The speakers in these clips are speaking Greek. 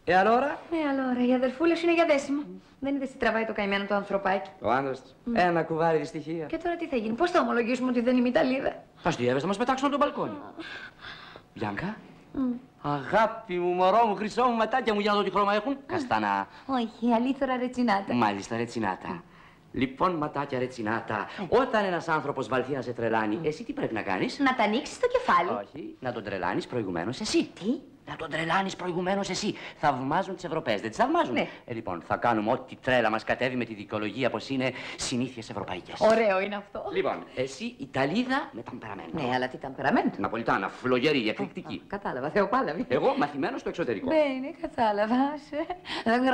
Allora? Allora, η αδερφούλα σου είναι για δέσιμο. Δεν είδες τι τραβάει το καημένο το ανθρωπάκι. Ο άντρας του. Ένα κουβάρι δυστυχία. Και τώρα τι θα γίνει, πώς θα ομολογήσουμε ότι δεν είμαι Ιταλίδα. Θα στιεύεσαι, θα μας πετάξουν από το μπαλκόνι. Μπιάνκα. Αγάπη μου, μωρό μου, χρυσό μου, ματάκια μου, για να δω τι χρώμα έχουν. Καστανά. Όχι, αλήθωρα ρετσινάτα. Μάλιστα, ρετσινάτα. Λοιπόν, ματάκια ρετσινάτα. Όταν ένας άνθρωπος βαλθεί να σε τρελάνει, εσύ τι πρέπει να κάνεις? Να τα ανοίξεις το κεφάλι. Όχι, να τον τρελάνεις προηγουμένως εσύ. Τι? Να τον τρελάνεις προηγουμένως εσύ. Θαυμάζουν τις Ευρωπαίες, δεν τις θαυμάζουν? Ναι. Λοιπόν, θα κάνουμε ό,τι τρέλα μας κατέβει με τη δικαιολογία πως είναι συνήθειες ευρωπαϊκές. Ωραίο είναι αυτό. Λοιπόν, εσύ Ιταλίδα με ταμπεραμέντο. Ναι, αλλά τι ταμπεραμέντο. Ναπολιτάνα, φλογερή, εκρηκτική. Κατάλαβα, θεοπάλαβη. Εγώ μαθημένος στο εξωτερικό. Bene, κατάλαβα. Δεν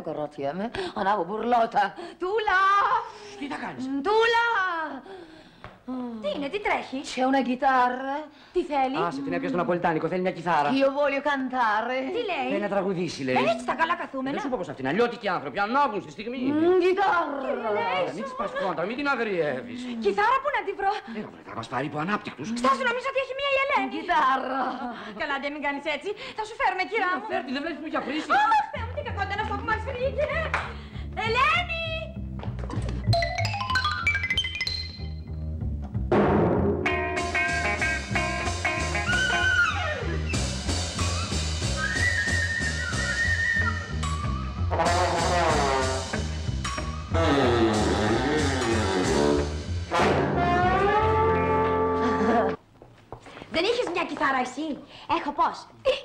κρατιέμαι. Ανάβω μπουρλότα. Τούλα! Τι θα κάνεις? Τούλα! Τι είναι, τι τρέχει? C'è una chitarra. Τι θέλει? Άσε, την έπιασε το Ναπολιτάνικο, θέλει μια κιθάρα. Io voglio cantare. Τι λέει? Θέλει να τραγουδήσει, λέει. Έτσι τα καλά καθούμενα. Δεν σου πω πως αυτοί είναι αλλιώτικοι άνθρωποι, ανάβουν στη στιγμή. Κιθάρα. Μην της πας κόντρα, μην την αγριεύεις. Κιθάρα που να την βρω? Θα μας πάρει από ανάπτυκτους. Στάσου, νομίζω ότι έχει μία η Ελένη. Κιθάρα. Καλά, δεν μην κάνεις έτσι. Θα σου φέρουμε, κυρά μου. Φέρτη, δεν βλέπεις που έχει απρίσει. Αχ, Θεέ μου, τι κακότα να αυτό που μας φρίγε. Ελένη! Δεν είχες μια κιθάρα εσύ? Έχω πώς.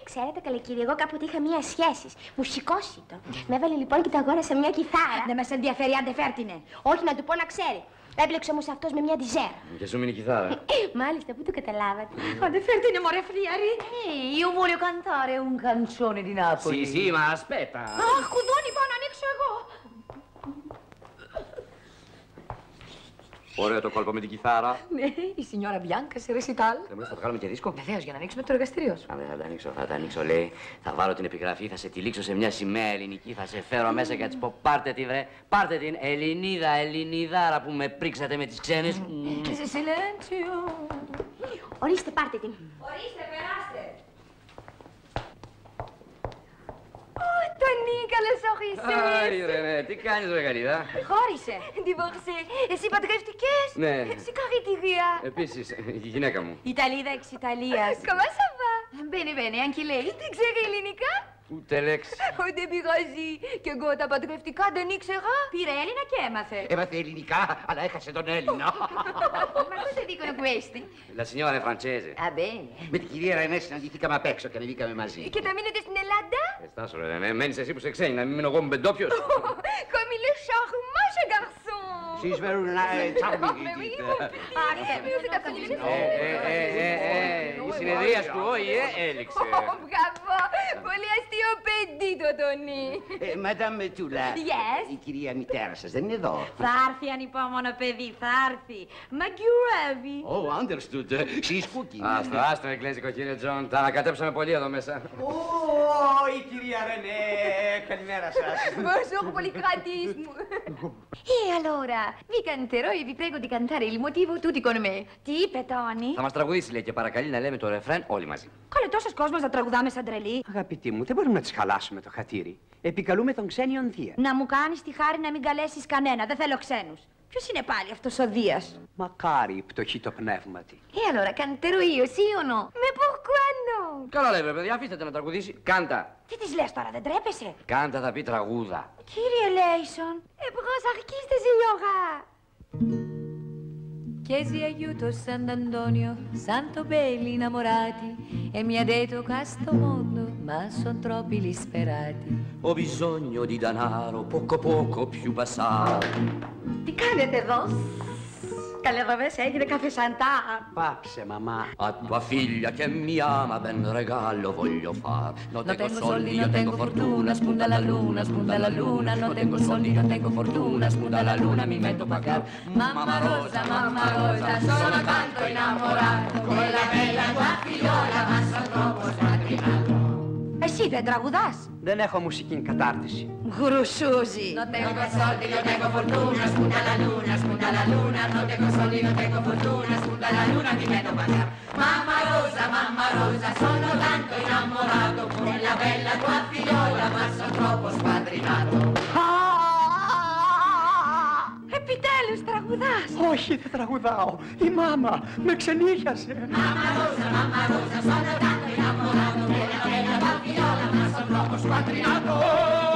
Ξέρετε, καλέ κύριε, εγώ κάποτε είχα μία σχέση. Μουσικός ήταν. Με έβαλε λοιπόν και τα αγόρασα μια κιθάρα. Δεν μας ενδιαφέρει, άντε φέρτηνε. Όχι, να του πω να ξέρει. Έπλεξε όμως αυτός με μια διζέρα. Και σου μείνει η κιθάρα. Μάλιστα, πού το καταλάβατε? Άντε φέρτηνε, μωρέ φλιαρή. Io voglio cantare un canzone di Napoli. Sì, ma aspetta. Αχ, κουδούνι, πάω να ανοίξω εγώ. Ωραίο το κόλπο με την κιθάρα. Ναι, η signora Bianca σε ρεσιτάλ. Δεν μπορείς να βγάλουμε και δίσκο? Βεβαίως, για να ανοίξουμε το εργαστήριο σου. Αν δεν θα τα ανοίξω, λέει. Θα βάλω την επιγραφή, θα σε τυλίξω σε μια σημαία ελληνική, θα σε φέρω μέσα και θα της πω πάρτε τη βρε. Πάρτε την Ελληνίδα, Ελληνιδάρα που με πρίξατε με τις ξένες. Σε σιλέντσιο. Ορίστε, πάρτε την. Ορίστε, περάστε. Τονί, καλώς όρισες. Ρενέ, τι κάνεις ρε Γαλλίδα? Χώρισε. Divorcé. Εσύ παντρεύτηκες? Ναι. Συγχαρητήρια. Επίσης, η γυναίκα μου. Ιταλίδα εξ Ιταλίας. Comment ça va? Bene, bene, anche lei. Δεν ξέρει ελληνικά? Ούτε λέξη. Δεν πειράζει. Κι εγώ τα παντρευτικά δεν ήξερα. Πήρε Έλληνα και έμαθε. Έμαθε ελληνικά, αλλά έχασε τον Έλληνα. Ma cosa dicono questi? La signora è francese. Ah, bene. Με την κυρία Ρενέ συναντηθήκαμε απ' έξω και ανεβήκαμε μαζί. Και θα μείνετε στην Ελλάδα? Στάσου ρε Ρενέ, μένεις εσύ που σε ξένη, να μην μείνω εγώ με μπεντόπιος. Comme il est charmant, ce garçon. She's very charming. Η συνεδρία του ΟΗΕ έληξε. Μπράβο, πολύ αστείο παιδί το Τονί. Madame Tula, Yes. η κυρία μητέρα σας δεν είναι εδώ. Θα έρθει ανυπόμονο παιδί, θα έρθει. Μαγκιουρεύει. Oh, understood. She's cooking. Άστο, εγγλέζικο κύριε Τζον, τα ανακατέψαμε πολύ εδώ μέσα. Η κυρία Ρενέ, καλημέρα σας. Bonjour, policratismo. E allora, vi canterò e vi prego di cantare il motivo tutti con me. Τι είπε, Τόνι? Θα μας τραγουδήσει λέει και παρακαλεί να λέμε το ρεφρέν όλοι μαζί. Καλέ, τόσος κόσμος να τραγουδάμε σαν τρελή. Αγαπητοί μου, δεν μπορούμε να τις χαλάσουμε το χατήρι. Επικαλούμε τον ξένιον Δία. Να μου κάνεις τη χάρη να μην καλέσεις κανένα, δεν θέλω ξένους. Ποιος είναι πάλι αυτός ο Δίας? Μακάρι η πτωχή το πνεύματι. E allora canterò io, sì o no? Ma pourquoi no? Καλά λέει βρε παιδιά, αφήστε να τραγουδήσει. Κάντα. Τι της λες τώρα, δεν τρέπεσαι? Κάντα θα πει τραγούδα. Κύριε Λέισον, εμπρός αρχίστε signora. Chiesi aiuto a Sant'Antonio, santo belli innamorati, e mi ha detto questo mondo, ma son troppi gli sperati. Ho bisogno di denaro, poco più bassare. Τι κάνετε εδώ? Καλέ εδώ μέσα έγινε καφέ Σαντά. Πάψε, μαμά. A tua figlia che mi ama ben regalo voglio far. Non tengo soldi, non tengo fortuna, spunta la luna, non tengo soldi, non tengo fortuna, spunta la luna, mi metto a pagare. Mamma rosa, sono tanto innamorato, quella bella tua figliola, ma sono troppo smatrinato. Εσύ δεν τραγουδάς? Δεν έχω μουσική κατάρτιση. Γρουσούζι. Non tengo soldi, non tengo fortuna, spunta la luna, non tengo soldi, non tengo fortuna, spunta la luna, mi metto a pagare. Mamma rosa, mamma Rosa, sono tanto innamorato come la bella tua figliola, ma sono troppo spadrinato. Επιτέλους τραγουδάς. Όχι, δεν τραγουδάω. Η μάμα με ξενύχιασε. Mamma Rosa, sono tanto innamorato come la bella tua figliola, ma sono troppo spadrinato.